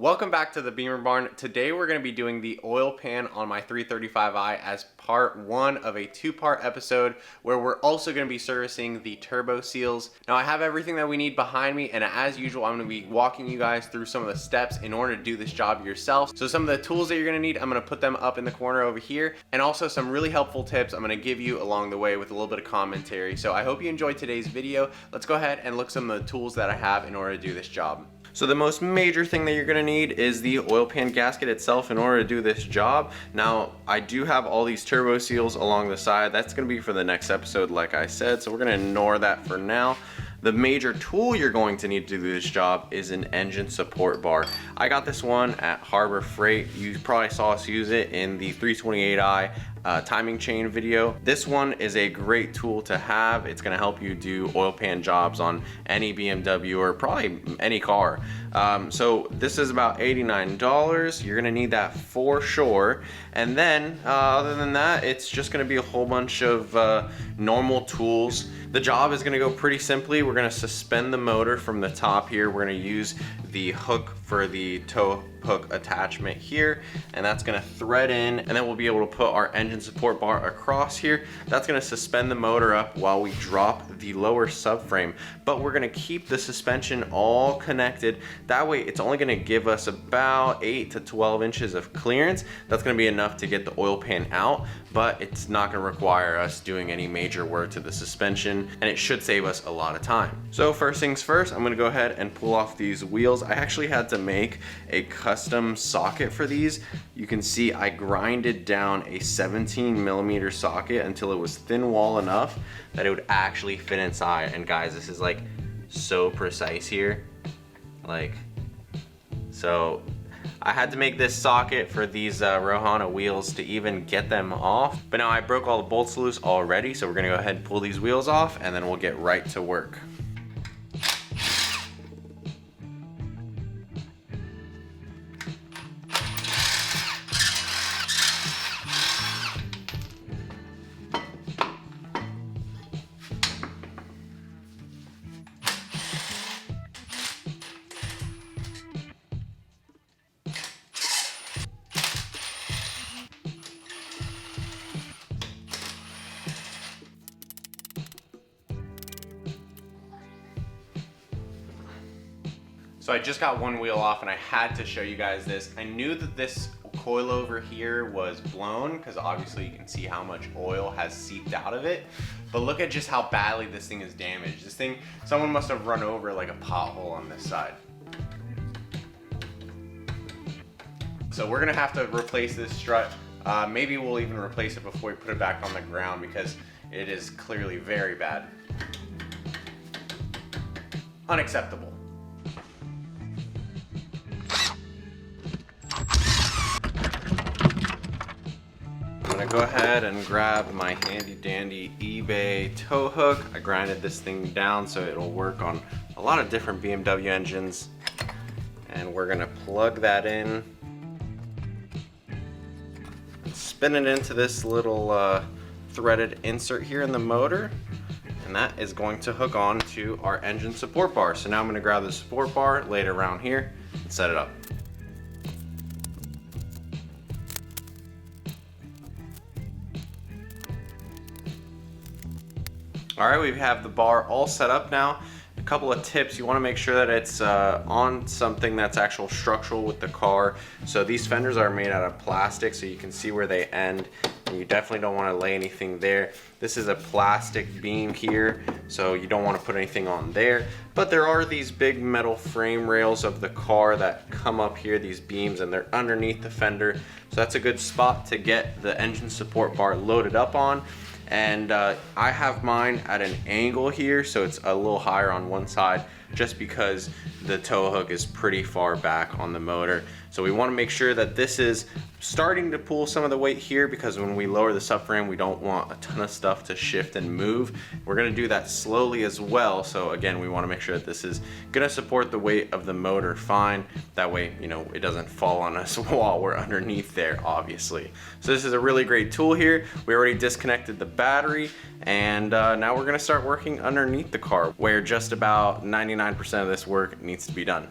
Welcome back to the Beamer Barn. Today we're going to be doing the oil pan on my 335i as part one of a two-part episode where we're also going to be servicing the turbo seals. Now I have everything that we need behind me, and as usual I'm going to be walking you guys through some of the steps in order to do this job yourself. So some of the tools that you're going to need, I'm going to put them up in the corner over here, and also some really helpful tips I'm going to give you along the way with a little bit of commentary. So I hope you enjoyed today's video. Let's go ahead and look at some of the tools that I have in order to do this job. So the most major thing that you're going to need is the oil pan gasket itself in order to do this job. Now I do have all these turbo seals along the side. That's going to be for the next episode like I said, so we're going to ignore that for now. The major tool you're going to need to do this job is an engine support bar. I got this one at Harbor Freight. You probably saw us use it in the 328i timing chain video. This one is a great tool to have. It's going to help you do oil pan jobs on any BMW or probably any car. So this is about $89. You're going to need that for sure. And then other than that, it's just going to be a whole bunch of normal tools. The job is going to go pretty simply. We're going to suspend the motor from the top here. We're going to use the hook for the tow hook attachment here, and that's going to thread in, and then we'll be able to put our engine support bar across here. That's going to suspend the motor up while we drop the lower subframe, but we're going to keep the suspension all connected. That way it's only going to give us about 8 to 12 inches of clearance. That's going to be enough to get the oil pan out, but it's not going to require us doing any major work to the suspension, and it should save us a lot of time. So first things first, I'm going to go ahead and pull off these wheels. I actually had to make a custom socket for these. You can see I grinded down a 17mm socket until it was thin wall enough that it would actually fit inside. And guys, this is like so precise here. So I had to make this socket for these Rohana wheels to even get them off. But now I broke all the bolts loose already, so we're gonna go ahead and pull these wheels off and then we'll get right to work. So I just got one wheel off and I had to show you guys this. I knew that this coilover here was blown because obviously you can see how much oil has seeped out of it. But look at just how badly this thing is damaged. This thing, someone must have run over like a pothole on this side. So we're gonna have to replace this strut. Maybe we'll even replace it before we put it back on the ground because it is clearly very bad. Unacceptable. I'm gonna go ahead and grab my handy dandy eBay tow hook. I grinded this thing down so it'll work on a lot of different BMW engines. And we're gonna plug that in. And spin it into this little threaded insert here in the motor. And that is going to hook on to our engine support bar. So now I'm gonna grab the support bar, lay it around here, and set it up. All right, we have the bar all set up now. A couple of tips: you want to make sure that it's on something that's actual structural with the car. So these fenders are made out of plastic, so you can see where they end, and you definitely don't want to lay anything there. This is a plastic beam here, so you don't want to put anything on there. But there are these big metal frame rails of the car that come up here, these beams, and they're underneath the fender. So that's a good spot to get the engine support bar loaded up on. And I have mine at an angle here, so it's a little higher on one side just because the tow hook is pretty far back on the motor. So we want to make sure that this is starting to pull some of the weight here, because when we lower the subframe, we don't want a ton of stuff to shift and move. We're going to do that slowly as well. So again, we want to make sure that this is going to support the weight of the motor fine. That way, you know, it doesn't fall on us while we're underneath there, obviously. So this is a really great tool here. We already disconnected the battery, and now we're going to start working underneath the car, where just about 99% of this work needs to be done.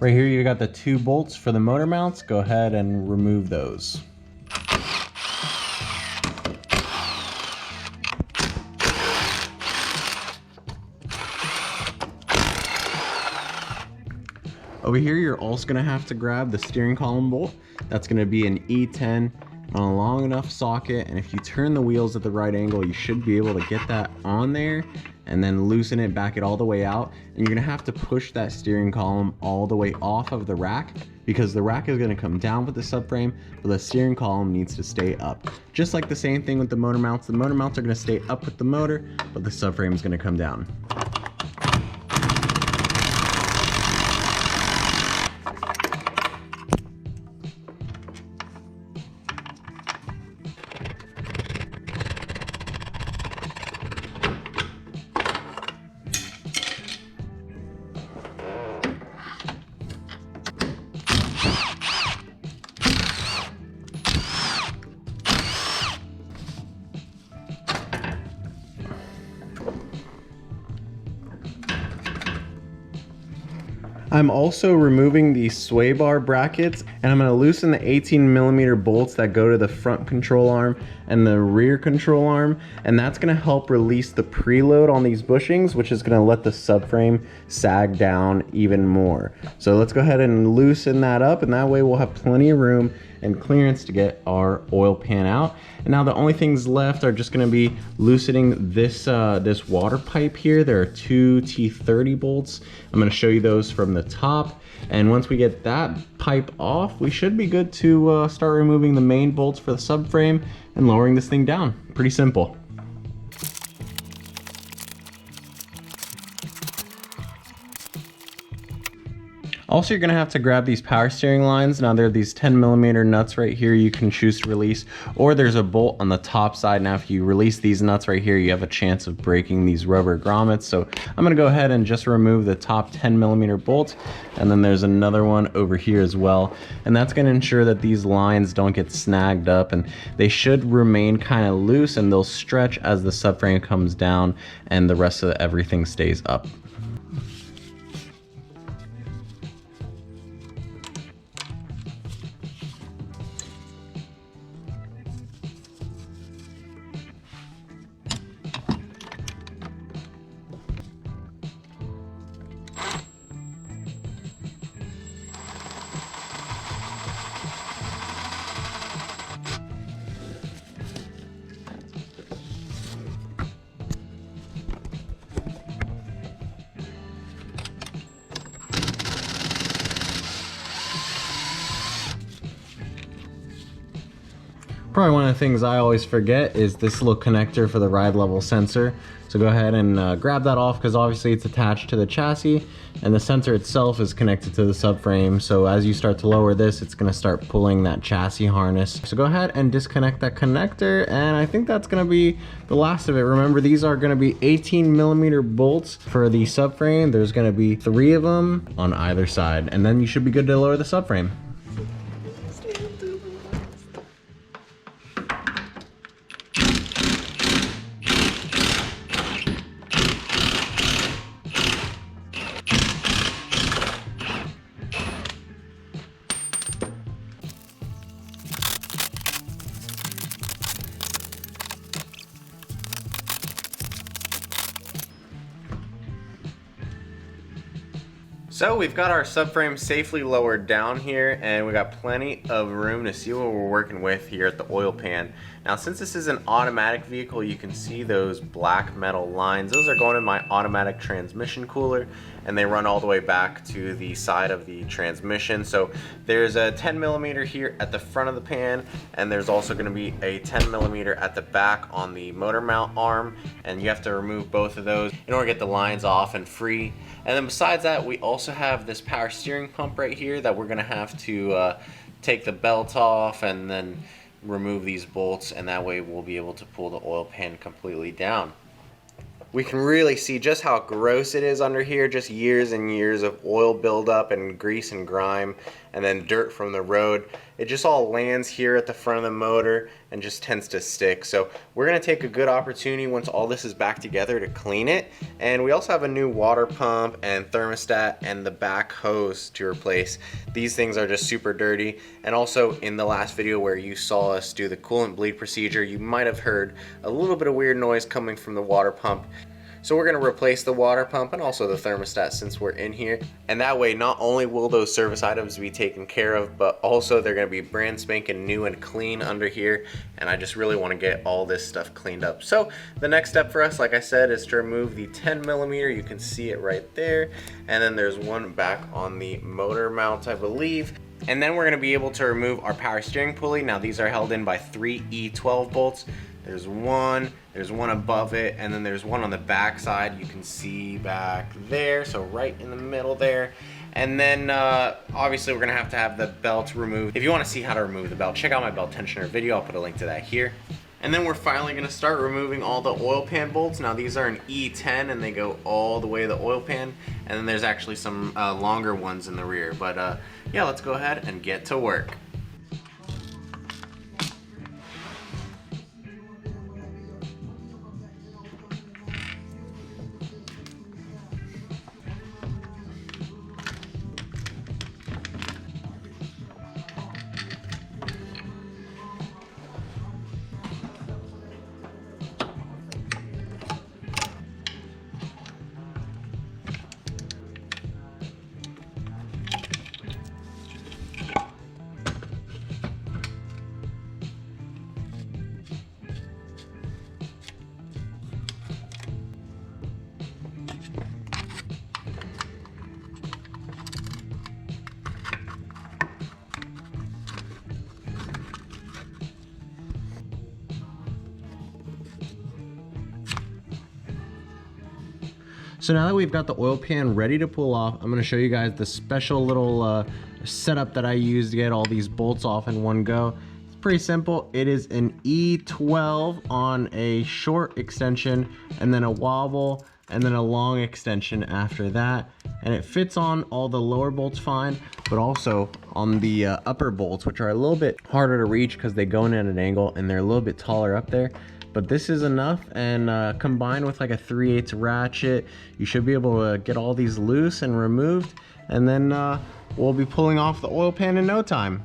Right here you got the 2 bolts for the motor mounts. Go ahead and remove those. Over here you're also going to have to grab the steering column bolt. That's going to be an E10 on a long enough socket, and if you turn the wheels at the right angle, you should be able to get that on there and then loosen it, back it all the way out. And you're going to have to push that steering column all the way off of the rack, because the rack is going to come down with the subframe, but the steering column needs to stay up. Just like the same thing with the motor mounts. The motor mounts are going to stay up with the motor, but the subframe is going to come down. I'm also removing the sway bar brackets, and I'm going to loosen the 18mm bolts that go to the front control arm and the rear control arm, and that's going to help release the preload on these bushings, which is going to let the subframe sag down even more. So let's go ahead and loosen that up, and that way we'll have plenty of room and clearance to get our oil pan out. And now the only things left are just going to be loosening this this water pipe here. There are 2 T30 bolts. I'm going to show you those from the top, and once we get that pipe off, we should be good to start removing the main bolts for the subframe and lowering this thing down. Pretty simple. Also, you're gonna have to grab these power steering lines. Now there are these 10mm nuts right here you can choose to release, or there's a bolt on the top side. Now if you release these nuts right here, you have a chance of breaking these rubber grommets. So I'm gonna go ahead and just remove the top 10mm bolt, and then there's another one over here as well. And that's gonna ensure that these lines don't get snagged up, and they should remain kind of loose, and they'll stretch as the subframe comes down and the rest of everything stays up. Probably one of the things I always forget is this little connector for the ride level sensor. So go ahead and grab that off, because obviously it's attached to the chassis, and the sensor itself is connected to the subframe. So as you start to lower this, it's gonna start pulling that chassis harness. So go ahead and disconnect that connector, and I think that's gonna be the last of it. Remember, these are gonna be 18mm bolts for the subframe. There's gonna be 3 of them on either side, and then you should be good to lower the subframe. So we've got our subframe safely lowered down here, and we got plenty of room to see what we're working with here at the oil pan. Now, since this is an automatic vehicle, you can see those black metal lines. Those are going in my automatic transmission cooler, and they run all the way back to the side of the transmission. So there's a 10mm here at the front of the pan, and there's also going to be a 10mm at the back on the motor mount arm, and you have to remove both of those in order to get the lines off and free. And then besides that, we also have this power steering pump right here that we're going to have to take the belt off and then remove these bolts, and that way we'll be able to pull the oil pan completely down. We can really see just how gross it is under here, just years and years of oil buildup and grease and grime, and then dirt from the road. it just all lands here at the front of the motor and just tends to stick. So we're gonna take a good opportunity once all this is back together to clean it. And we also have a new water pump and thermostat and the back hose to replace. These things are just super dirty. And also in the last video where you saw us do the coolant bleed procedure, you might have heard a little bit of weird noise coming from the water pump. So we're going to replace the water pump and also the thermostat since we're in here. And that way, not only will those service items be taken care of, but also they're going to be brand spanking new and clean under here. And I just really want to get all this stuff cleaned up. So the next step for us, like I said, is to remove the 10mm. You can see it right there. And then there's one back on the motor mount, I believe. And then we're going to be able to remove our power steering pulley. Now these are held in by 3 E12 bolts. There's one above it, and then there's one on the back side. You can see back there, so right in the middle there. And then obviously we're gonna have to have the belt removed. If you wanna see how to remove the belt, check out my belt tensioner video. I'll put a link to that here. And then we're finally gonna start removing all the oil pan bolts. Now these are an E10 and they go all the way to the oil pan. And then there's actually some longer ones in the rear. But yeah, let's go ahead and get to work. So now that we've got the oil pan ready to pull off, I'm gonna show you guys the special little setup that I use to get all these bolts off in one go. It's pretty simple. It is an E12 on a short extension, and then a wobble, and then a long extension after that. And it fits on all the lower bolts fine, but also on the upper bolts, which are a little bit harder to reach because they go in at an angle and they're a little bit taller up there. But this is enough, and combined with like a 3/8 ratchet, you should be able to get all these loose and removed, and then we'll be pulling off the oil pan in no time.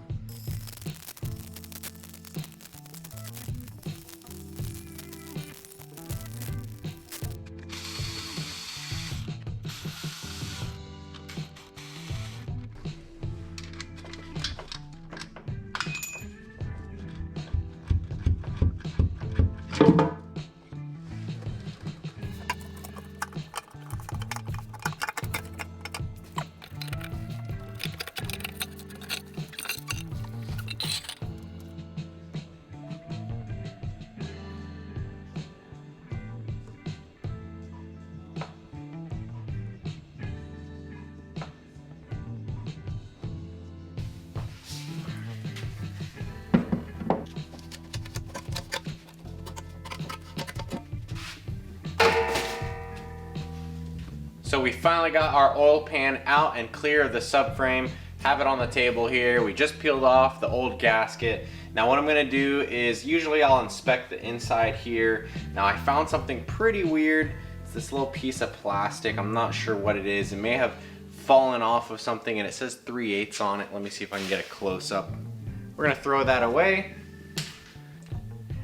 So we finally got our oil pan out and clear of the subframe. Have it on the table here. We just peeled off the old gasket. Now what I'm gonna do is, usually I'll inspect the inside here. Now I found something pretty weird. It's this little piece of plastic. I'm not sure what it is. It may have fallen off of something, and it says 3/8 on it. Let me see if I can get a close up. We're gonna throw that away.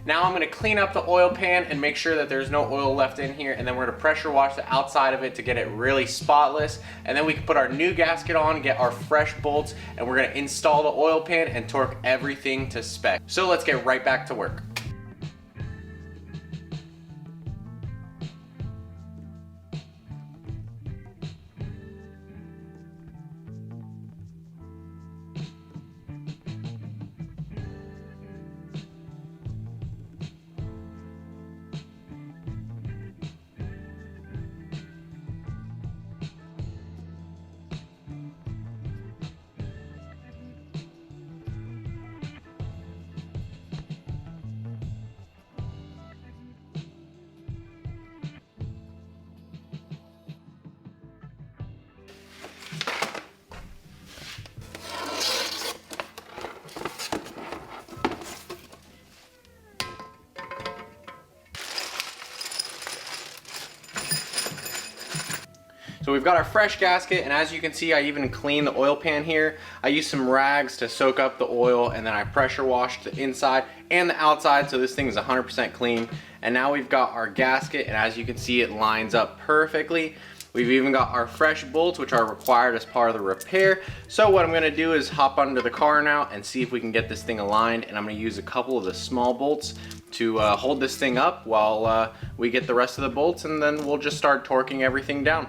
Now I'm gonna clean up the oil pan and make sure that there's no oil left in here, and then we're gonna pressure wash the outside of it to get it really spotless. And then we can put our new gasket on, get our fresh bolts, and we're gonna install the oil pan and torque everything to spec. So let's get right back to work. So we've got our fresh gasket, and as you can see, I even cleaned the oil pan here. I used some rags to soak up the oil, and then I pressure washed the inside and the outside, so this thing is 100% clean. And now we've got our gasket, and as you can see, it lines up perfectly. We've even got our fresh bolts, which are required as part of the repair. So what I'm gonna do is hop under the car now and see if we can get this thing aligned, and I'm gonna use a couple of the small bolts to hold this thing up while we get the rest of the bolts, and then we'll just start torquing everything down.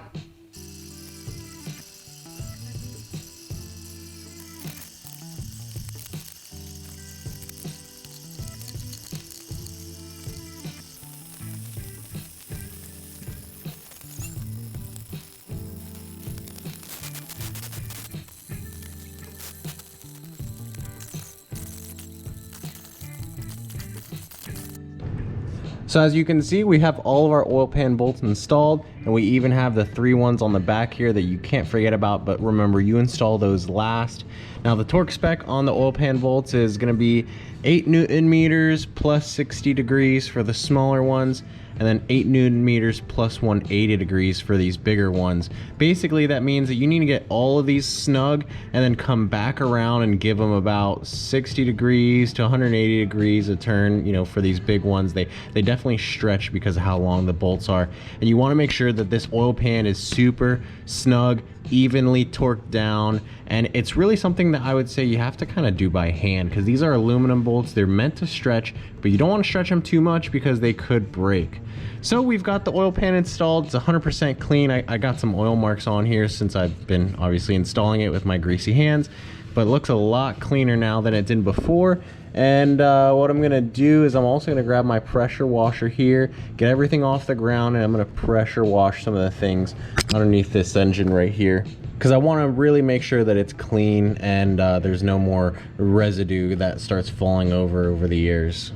So as you can see, we have all of our oil pan bolts installed, and we even have the 3 ones on the back here that you can't forget about, but remember, you install those last. Now the torque spec on the oil pan bolts is going to be 8 Newton meters plus 60 degrees for the smaller ones, and then 8 Newton meters plus 180 degrees for these bigger ones. Basically, that means that you need to get all of these snug and then come back around and give them about 60 degrees to 180 degrees a turn, you know, for these big ones. They definitely stretch because of how long the bolts are. And you want to make sure that this oil pan is super snug, evenly torqued down, and it's really something that I would say you have to kind of do by hand, because these are aluminum bolts. They're meant to stretch, but you don't want to stretch them too much because they could break. So we've got the oil pan installed. It's 100% clean. I got some oil marks on here since I've been obviously installing it with my greasy hands, but it looks a lot cleaner now than it did before. And what I'm gonna do is I'm also gonna grab my pressure washer here, get everything off the ground, and I'm gonna pressure wash some of the things underneath this engine right here, because I want to really make sure that it's clean and there's no more residue that starts falling over the years.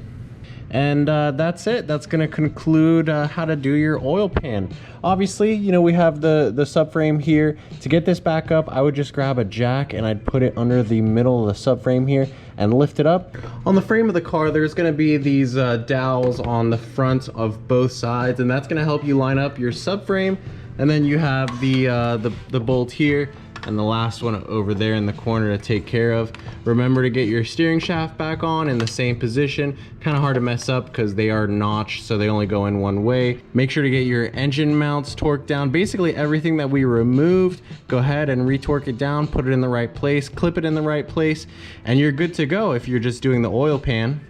And that's it. That's going to conclude how to do your oil pan. Obviously, you know, we have the subframe here. To get this back up, I would just grab a jack and I'd put it under the middle of the subframe here and lift it up. On the frame of the car, there's going to be these dowels on the front of both sides, and that's going to help you line up your subframe. And then you have the bolt here and the last one over there in the corner to take care of. Remember to get your steering shaft back on in the same position. Kind of hard to mess up because they are notched, so they only go in one way. Make sure to get your engine mounts torqued down. Basically everything that we removed, go ahead and retorque it down, put it in the right place, clip it in the right place, and you're good to go if you're just doing the oil pan.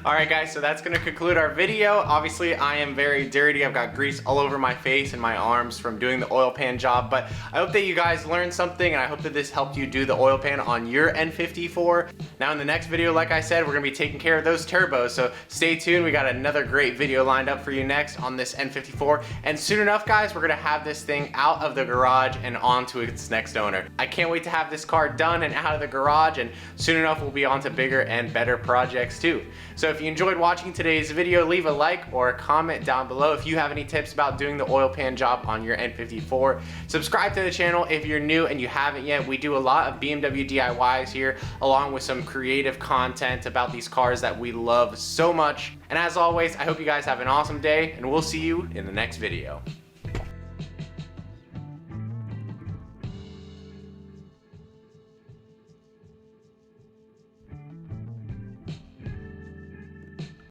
Alright guys, so that's going to conclude our video. Obviously I am very dirty. I've got grease all over my face and my arms from doing the oil pan job, but I hope that you guys learned something, and I hope that this helped you do the oil pan on your N54. Now in the next video, like I said, we're going to be taking care of those turbos, so stay tuned. We got another great video lined up for you next on this N54, and soon enough guys, we're going to have this thing out of the garage and onto its next owner. I can't wait to have this car done and out of the garage, and soon enough we'll be on to bigger and better projects too. So if you enjoyed watching today's video, leave a like or a comment down below if you have any tips about doing the oil pan job on your N54. Subscribe to the channel if you're new and you haven't yet. We do a lot of BMW DIYs here, along with some creative content about these cars that we love so much. And as always, I hope you guys have an awesome day, and we'll see you in the next video.